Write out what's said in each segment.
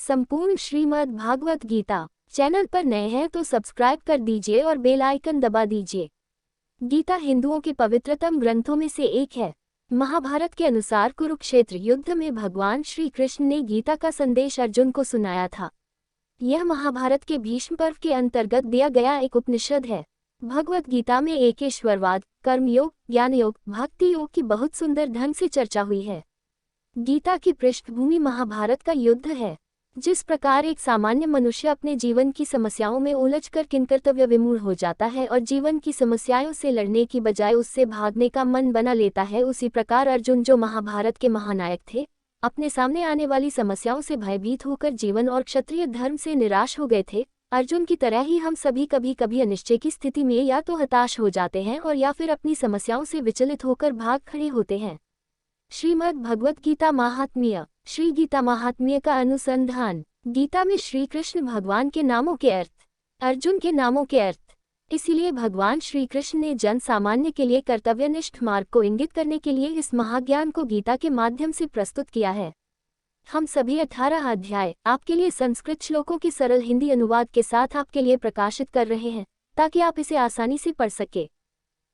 संपूर्ण श्रीमद् भागवत गीता। चैनल पर नए हैं तो सब्सक्राइब कर दीजिए और बेल आइकन दबा दीजिए। गीता हिंदुओं के पवित्रतम ग्रंथों में से एक है। महाभारत के अनुसार कुरुक्षेत्र युद्ध में भगवान श्री कृष्ण ने गीता का संदेश अर्जुन को सुनाया था। यह महाभारत के भीष्म पर्व के अंतर्गत दिया गया एक उपनिषद है। भगवत गीता में एकेश्वरवाद, कर्मयोग, ज्ञानयोग, भक्ति योग की बहुत सुंदर ढंग से चर्चा हुई है। गीता की पृष्ठभूमि महाभारत का युद्ध है। जिस प्रकार एक सामान्य मनुष्य अपने जीवन की समस्याओं में उलझकर किंकर्तव्य विमूढ़ हो जाता है और जीवन की समस्याओं से लड़ने की बजाय उससे भागने का मन बना लेता है, उसी प्रकार अर्जुन, जो महाभारत के महानायक थे, अपने सामने आने वाली समस्याओं से भयभीत होकर जीवन और क्षत्रिय धर्म से निराश हो गए थे। अर्जुन की तरह ही हम सभी कभी कभी अनिश्चय की स्थिति में या तो हताश हो जाते हैं और या फिर अपनी समस्याओं से विचलित होकर भाग खड़े होते हैं। श्रीमद् भगवत गीता महात्म्य। श्री गीता महात्म्य का अनुसंधान। गीता में श्री कृष्ण भगवान के नामों के अर्थ, अर्जुन के नामों के अर्थ। इसीलिए भगवान श्री कृष्ण ने जन सामान्य के लिए कर्तव्यनिष्ठ मार्ग को इंगित करने के लिए इस महाज्ञान को गीता के माध्यम से प्रस्तुत किया है। हम सभी 18 अध्याय आपके लिए संस्कृत श्लोकों की सरल हिंदी अनुवाद के साथ आपके लिए प्रकाशित कर रहे हैं, ताकि आप इसे आसानी से पढ़ सके।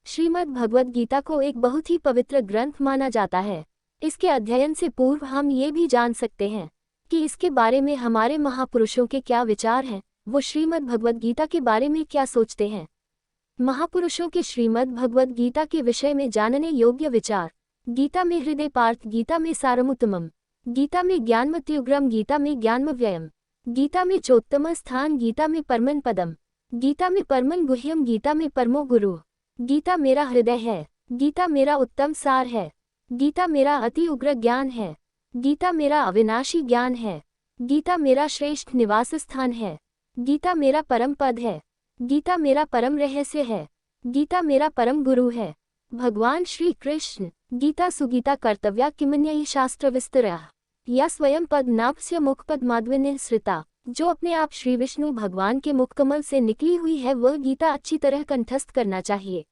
श्रीमद् भगवत गीता को एक बहुत ही पवित्र ग्रंथ माना जाता है। इसके अध्ययन से पूर्व हम ये भी जान सकते हैं कि इसके बारे में हमारे महापुरुषों के क्या विचार हैं, वो श्रीमद् भगवत गीता के बारे में क्या सोचते हैं। महापुरुषों के श्रीमद् भगवत गीता के विषय में जानने योग्य विचार। गीता में हृदय पार्थ, गीता में सारमुत्तमम, गीता में ज्ञानमत्युग्रम, गीता में ज्ञानमव्ययम, गीता में चोत्तम स्थान, गीता में परमन पदम, गीता में परमन गुह्यम, गीता में परमो गुरु। गीता मेरा हृदय है, गीता मेरा उत्तम सार है, गीता मेरा अति उग्र ज्ञान है, गीता मेरा अविनाशी ज्ञान है, गीता मेरा श्रेष्ठ निवास स्थान है, गीता मेरा परम पद है, गीता मेरा परम रहस्य है, गीता मेरा परम गुरु है। भगवान श्री कृष्ण। गीता सुगीता कर्तव्या किमन्ययि शास्त्र विस्तरः या स्वयं पद्मनाभस्य मुखपद माधविन्य श्रिता। जो अपने आप श्री विष्णु भगवान के मुखकमल से निकली हुई है, वह गीता अच्छी तरह कंठस्थ करना चाहिए।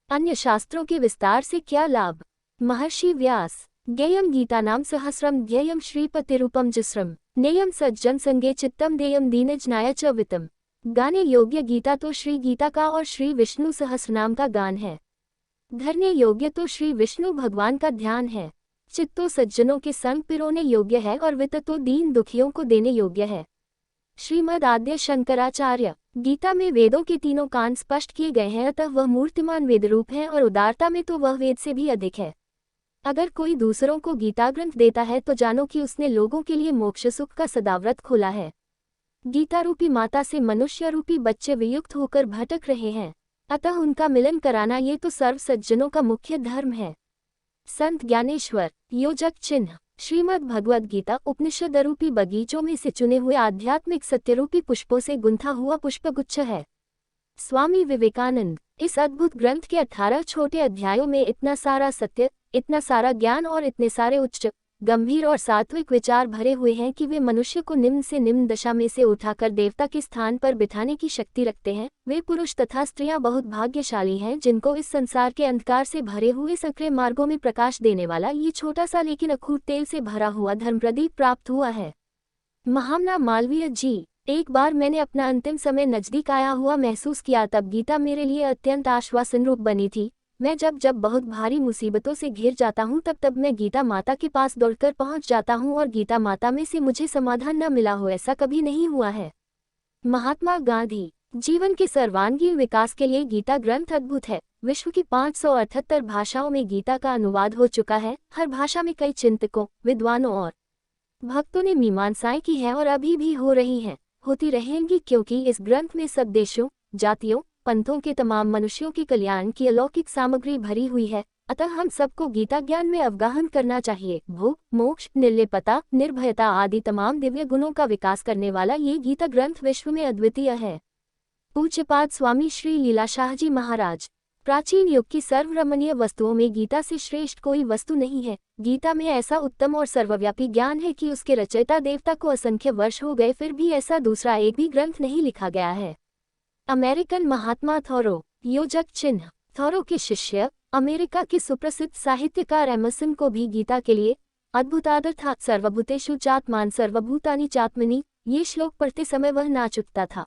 अन्य शास्त्रों के विस्तार से क्या लाभ। महर्षि व्यास। ज्ञेयम गीता नाम सहस्रम ध्येयम श्रीपतिरूपम जिस्रम नेयम सज्जन संगे चित्तम देयम दीनजनाय च वितम। गाने योग्य गीता तो श्री गीता का और श्री विष्णु सहस्रनाम का गान है। धरने योग्य तो श्री विष्णु भगवान का ध्यान है। चित्त तो सज्जनों के संग पिरोने योग्य है और वित्त तो दीन दुखियों को देने योग्य है। श्रीमद् आद्य शंकराचार्य। गीता में वेदों के तीनों कान स्पष्ट किए गए हैं, अतः वह मूर्तिमान वेद रूप है और उदारता में तो वह वेद से भी अधिक है। अगर कोई दूसरों को गीता ग्रंथ देता है तो जानो कि उसने लोगों के लिए मोक्ष सुख का सदाव्रत खोला है। गीता रूपी माता से मनुष्य रूपी बच्चे वियुक्त होकर भटक रहे हैं, अतः उनका मिलन कराना ये तो सर्व सज्जनों का मुख्य धर्म है। संत ज्ञानेश्वर। योजक चिन्ह। श्रीमद् भगवद गीता उपनिषद रूपी बगीचों में से चुने हुए आध्यात्मिक सत्यरूपी पुष्पों से गुंथा हुआ पुष्पगुच्छ है। स्वामी विवेकानंद। इस अद्भुत ग्रंथ के 18 छोटे अध्यायों में इतना सारा सत्य, इतना सारा ज्ञान और इतने सारे उच्च, गंभीर और सात्विक विचार भरे हुए हैं कि वे मनुष्य को निम्न से निम्न दशा में से उठाकर देवता के स्थान पर बिठाने की शक्ति रखते हैं। वे पुरुष तथा स्त्रियां बहुत भाग्यशाली हैं जिनको इस संसार के अंधकार से भरे हुए संकरे मार्गों में प्रकाश देने वाला ये छोटा सा लेकिन अखूट तेल से भरा हुआ धर्म प्रदीप प्राप्त हुआ है। महामना मालवीय जी। एक बार मैंने अपना अंतिम समय नजदीक आया हुआ महसूस किया, तब गीता मेरे लिए अत्यंत आश्वासन रूप बनी थी। मैं जब जब बहुत भारी मुसीबतों से घिर जाता हूँ तब मैं गीता माता के पास दौड़कर पहुँच जाता हूँ और गीता माता में से मुझे समाधान न मिला हो, ऐसा कभी नहीं हुआ है। महात्मा गांधी। जीवन के सर्वांगीण विकास के लिए गीता ग्रंथ अद्भुत है। विश्व की 578 भाषाओं में गीता का अनुवाद हो चुका है। हर भाषा में कई चिंतकों, विद्वानों और भक्तों ने मीमांसाएं की है और अभी भी हो रही हैं, होती रहेंगी, क्योंकि इस ग्रंथ में सब देशों, जातियों, पंथों के तमाम मनुष्यों के कल्याण की अलौकिक सामग्री भरी हुई है। अतः हम सबको गीता ज्ञान में अवगाहन करना चाहिए। भोग, मोक्ष, निर्लिप्तता, निर्भयता आदि तमाम दिव्य गुणों का विकास करने वाला ये गीता ग्रंथ विश्व में अद्वितीय है। पूज्यपाद स्वामी श्री लीलाशाह जी महाराज। प्राचीन युग की सर्वरमणीय वस्तुओं में गीता से श्रेष्ठ कोई वस्तु नहीं है। गीता में ऐसा उत्तम और सर्वव्यापी ज्ञान है कि उसके रचयिता देवता को असंख्य वर्ष हो गए, फिर भी ऐसा दूसरा एक भी ग्रंथ नहीं लिखा गया है। अमेरिकन महात्मा थॉरो। योजक चिन्ह। थॉरो के शिष्य, अमेरिका के सुप्रसिद्ध साहित्यकार एमर्सन को भी गीता के लिए अद्भुतादर्थात् सर्वभूतेषु चात्मान सर्वभूतानि चात्मनि। ये श्लोक पढ़ते समय वह नाच उठता था।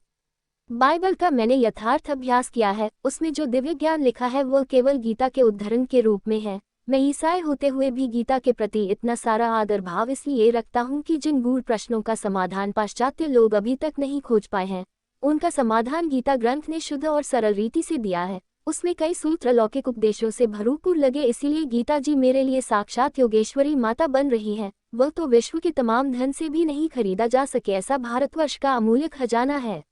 बाइबल का मैंने यथार्थ अभ्यास किया है, उसमें जो दिव्य ज्ञान लिखा है वह केवल गीता के उद्धरण के रूप में है। मैं ईसाई होते हुए भी गीता के प्रति इतना सारा आदर भाव इसलिए रखता हूँ कि जिन गूढ़ प्रश्नों का समाधान पाश्चात्य लोग अभी तक नहीं खोज पाए हैं, उनका समाधान गीता ग्रंथ ने शुद्ध और सरल रीति से दिया है। उसमें कई सूत्र लौकिक उपदेशों से भरपूर लगे, इसीलिए गीता जी मेरे लिए साक्षात योगेश्वरी माता बन रही है। वह तो विश्व के तमाम धन से भी नहीं खरीदा जा सके ऐसा भारतवर्ष का अमूल्य खजाना है।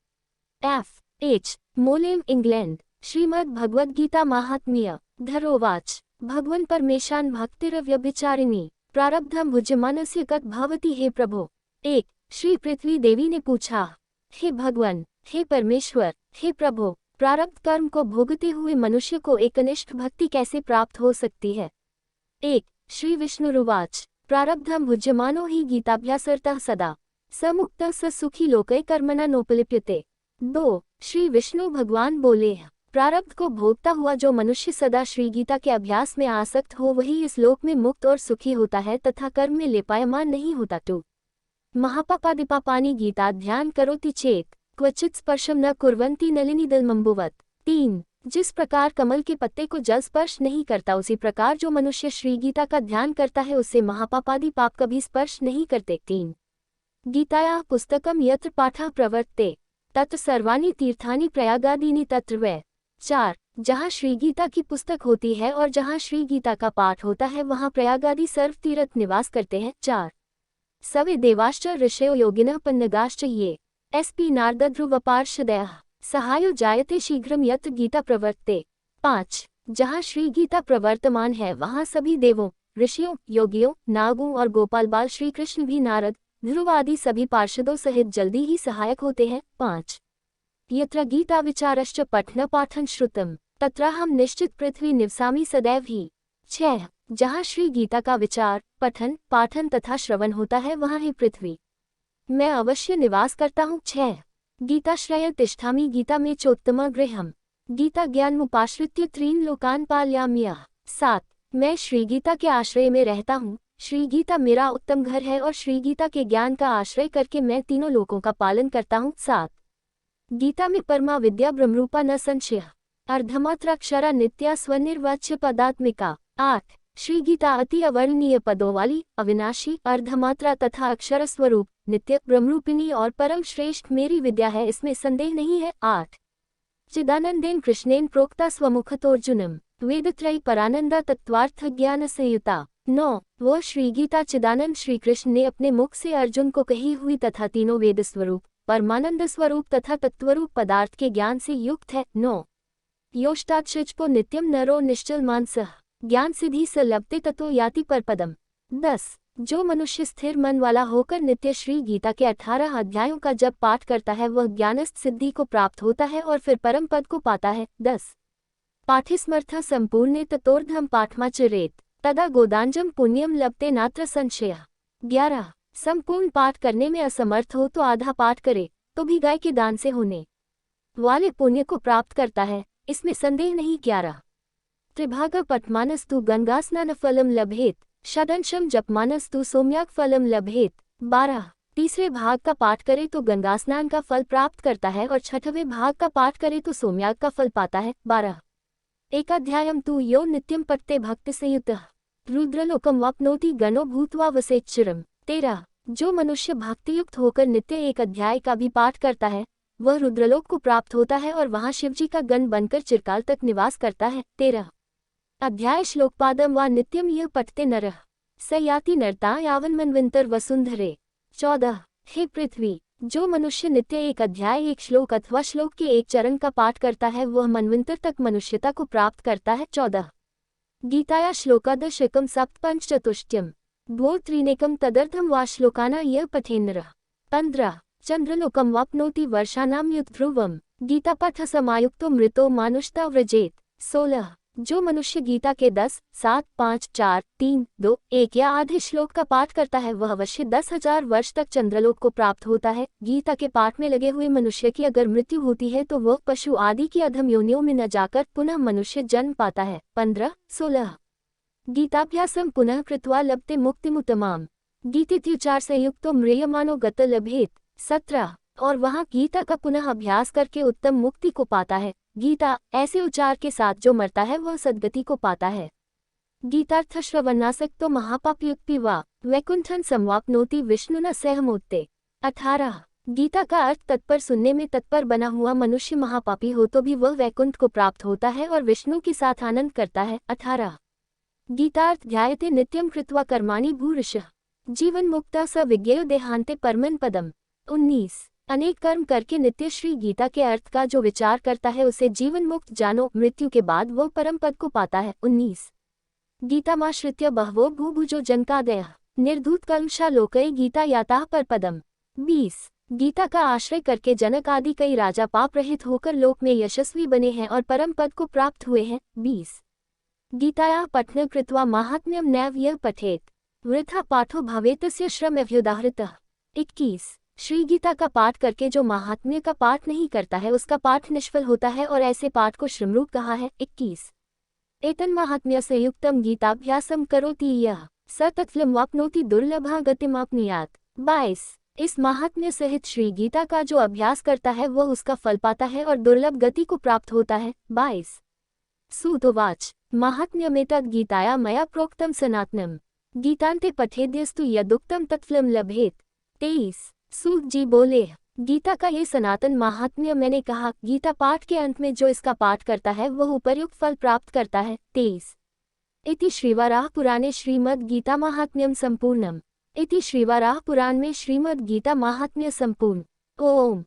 F.H. मोलेम, इंग्लैंड। श्रीमद् भगवद गीता महात्म्य। धरोवाच भगवन् परमेशान भक्तिरव्यभिचारिणी प्रारब्धम भुज्यमानस्य कत भवति। हे प्रभो। 1. श्री पृथ्वी देवी ने पूछा, हे भगवान, हे परमेश्वर, हे प्रभो, प्रारब्ध कर्म को भोगते हुए मनुष्य को एकनिष्ठ भक्ति कैसे प्राप्त हो सकती है। 1. श्री विष्णुरुवाच प्रारब्धम भुज्यमानो हि गीताभ्यासर्तः सदा स मुक्तः स सुखी लोके कर्मणा नोपलिप्यते। 2. श्री विष्णु भगवान बोले, प्रारब्ध को भोगता हुआ जो मनुष्य सदा श्री गीता के अभ्यास में आसक्त हो वही इस लोक में मुक्त और सुखी होता है तथा कर्म में लेपायमान नहीं होता। 2. महापापादिपापानि गीता ध्यान करोति चेत क्वचित स्पर्शम न कुर्वन्ति नलिनीदलमम्बुवत्। 3. जिस प्रकार कमल के पत्ते को जल स्पर्श नहीं करता उसी प्रकार जो मनुष्य श्री गीता का ध्यान करता है उससे महापापादि पाप कभी स्पर्श नहीं करते। 3. गीतायाः पुस्तकम यत्र पाठः प्रवर्तते तत्र सर्वाणि तीर्थानि प्रयागादीनि तत्र वै। 4. जहाँ श्री गीता की पुस्तक होती है और जहाँ श्री गीता का पाठ होता है वहाँ प्रयागादि सर्व तीर्थ निवास करते हैं। 4. सवे देवाश्च ऋषयो योगिनः पन्नगाश्च ये SP नारदध्रुवपार्षदयः सहायो जायते शीघ्रम यत्र गीता प्रवर्तते। 5. जहाँ श्री गीता प्रवर्तमान है वहाँ सभी देवों, ऋषियों, योगियों, नागों और गोपाल बाल श्री कृष्ण भी नारद, ध्रुव आदि सभी पार्षदों सहित जल्दी ही सहायक होते हैं। 5. यत्र गीता विचारश्च पठन पाठन श्रुतम तत्राहम निश्चित पृथ्वी निवसामि सदैव ही। 6. जहाँ श्री गीता का विचार, पठन, पाठन तथा श्रवण होता है वहाँ ही पृथ्वी मैं अवश्य निवास करता हूँ। 6. गीताश्रय तिष्ठामि गीता में चोत्तम गृहम गीता ज्ञानमुपाश्रित्य त्रीन लोकान पालयाम्यः। 7. मैं श्री गीता के आश्रय में रहता हूँ। श्री गीता मेरा उत्तम घर है और श्री गीता के ज्ञान का आश्रय करके मैं तीनों लोकों का पालन करता हूँ। 7. गीता में परमा विद्या ब्रह्मरूपा न संशय अर्धमात्राक्षरा नित्या स्वनिर्वाच्य पदात्मिका। 8. श्री गीता अति अवर्णनीय पदों वाली, अविनाशी, अर्धमात्रा तथा अक्षर स्वरूप, नित्य, ब्रह्मरूपिणी और परम श्रेष्ठ मेरी विद्या है, इसमें संदेह नहीं है। 8. चिदानंदेन कृष्णेन प्रोक्ता स्वमुखतोर्जुनम वेदत्रयी परानंदा तत्वार्थ ज्ञान संयुता। 9. वह श्री गीता चिदानंद श्री कृष्ण ने अपने मुख से अर्जुन को कही हुई तथा तीनों वेद स्वरूप, परमानंद स्वरूप तथा तत्वरूप पदार्थ के ज्ञान से युक्त है। 9. योष्टाक्षिचपो नित्यम नरो निश्चल मानसः ज्ञान सिद्धि स लभते ततो याति परपदम। 10. जो मनुष्य स्थिर मन वाला होकर नित्य श्री गीता के 18 अध्यायों का जब पाठ करता है वह ज्ञानस्थ सिद्धि को प्राप्त होता है और फिर परम पद को पाता है। 10. पाठिस्मर्थ संपूर्णे ततोर्धम पाठमाचरेत तदा गोदांजम पुण्यम लभते नात्र संशयः। 11. संपूर्ण पाठ करने में असमर्थ हो तो आधा पाठ करे तो भी गाय के दान से होने वाले पुण्य को प्राप्त करता है, इसमें संदेह नहीं। 11. त्रिभाग पठमानस्तु गंगास्नान फलम लभेत षडंशम जपमानस्तु सोम्याग फलम लभेत। 12. तीसरे भाग का पाठ करे तो गंगा स्नान का फल प्राप्त करता है और छठवें भाग का पाठ करे तो सोम्याग का फल पाता है। 12. एकाध्यायम तु यो नित्यम पठते भक्ति संयुतः रुद्रलोकम वाप्नोति गणो भूत्वा वसेच्चिरम। 13. जो मनुष्य भक्तियुक्त होकर नित्य एक अध्याय का भी पाठ करता है वह रुद्रलोक को प्राप्त होता है और वहां शिवजी का गण बनकर चिरकाल तक निवास करता है। 13. अध्याय श्लोकपादम व नित्यम यह पठते नरः स याति नरता यावन मनविंतर वसुंधरे। 14. हे पृथ्वी, जो मनुष्य नित्य एक अध्याय, एक श्लोक अथवा श्लोक के एक चरण का पाठ करता है वह मनविंतर तक मनुष्यता को प्राप्त करता है। 14. गीताया श्लोकादशकम सप्तपंचचतुष्टयम द्वौ त्रीनेकम तदर्थम वा श्लोकाना यह पठेन्नरः। 15. चंद्रलोकम वाप्नोति वर्षानाम युत ध्रुवम गीता पाठ समायुक्तो मृतो मानुषता व्रजेत। 16. जो मनुष्य गीता के 10, 7, 5, 4, 3, 2, 1 या आधे श्लोक का पाठ करता है वह अवश्य 10,000 वर्ष तक चंद्रलोक को प्राप्त होता है। गीता के पाठ में लगे हुए मनुष्य की अगर मृत्यु होती है तो वह पशु आदि की अधम योनियों में न जाकर पुनः मनुष्य जन्म पाता है। 15, 16. गीताभ्यासं पुनः कृत्वा लभते मुक्तिमुत्तमाम्। गीतित्युच्चार संयुक्तो म्रियमाणो गत लभेत। 17 और वहाँ गीता का पुनः अभ्यास करके उत्तम मुक्ति को पाता है। गीता ऐसे उच्चार के साथ जो मरता है वह सद्गति को पाता है। गीतार्थ श्रवणासक्तो महापापयुक्ति वा वैकुंठं समवाप्नोति विष्णुना सहमोत्ते। 18 गीता का अर्थ तत्पर सुनने में तत्पर बना हुआ मनुष्य महापापी हो तो भी वह वैकुंठ को प्राप्त होता है और विष्णु के साथ आनंद करता है। 18 गीतार्थ ध्यायते नित्यं कृत्वा कर्माणि भूरिशः जीवन मुक्ता स विज्ञेयो देहांते परमं पदम। 19 अनेक कर्म करके नित्य श्री गीता के अर्थ का जो विचार करता है उसे जीवन मुक्त जानो, मृत्यु के बाद वह परम पद को पाता है। 19 गीतामाश्रित्य बहवो भूभुजो जनकादयः निर्धूत कलुषा लोकये गीता याताः परपदम्। 20 गीता का आश्रय करके जनक आदि कई राजा पाप रहित होकर लोक में यशस्वी बने हैं और परम पद को प्राप्त हुए हैं। 20 गीतायाः पठनं कृत्वा माहात्म्यं नैव यः पठेत् वृथा पाठो भवेतस्य श्रमव्युदाहृतः। 21 श्री गीता का पाठ करके जो महात्म्य का पाठ नहीं करता है उसका पाठ निष्फल होता है और ऐसे पाठ को श्रमरूप कहा है। 21 एतन्माहात्म्यस्य युक्तं गीताभ्यासं करोति यः स तत्फलं वाप्नोति दुर्लभा गतिमाप्नुयात्। 22 इस महात्म्य सहित श्री गीता का जो अभ्यास करता है वह उसका फल पाता है और दुर्लभ गति को प्राप्त होता है। 22 सूत उवाच माहात्म्यमेतद् गीताया मया प्रोक्तं सनातनम् गीतान्ते पठेद्यस्तु यदुक्तं तत्फलं लभेत। 23 सूत जी बोले, गीता का ये सनातन महात्म्य मैंने कहा, गीता पाठ के अंत में जो इसका पाठ करता है वह उपर्युक्त फल प्राप्त करता है। 23 इति श्रीवराह पुराणे श्रीमद् गीता महात्म्यम संपूर्णम। इति श्रीवराह पुराण में श्रीमद् गीता महात्म्य संपूर्ण। ओम।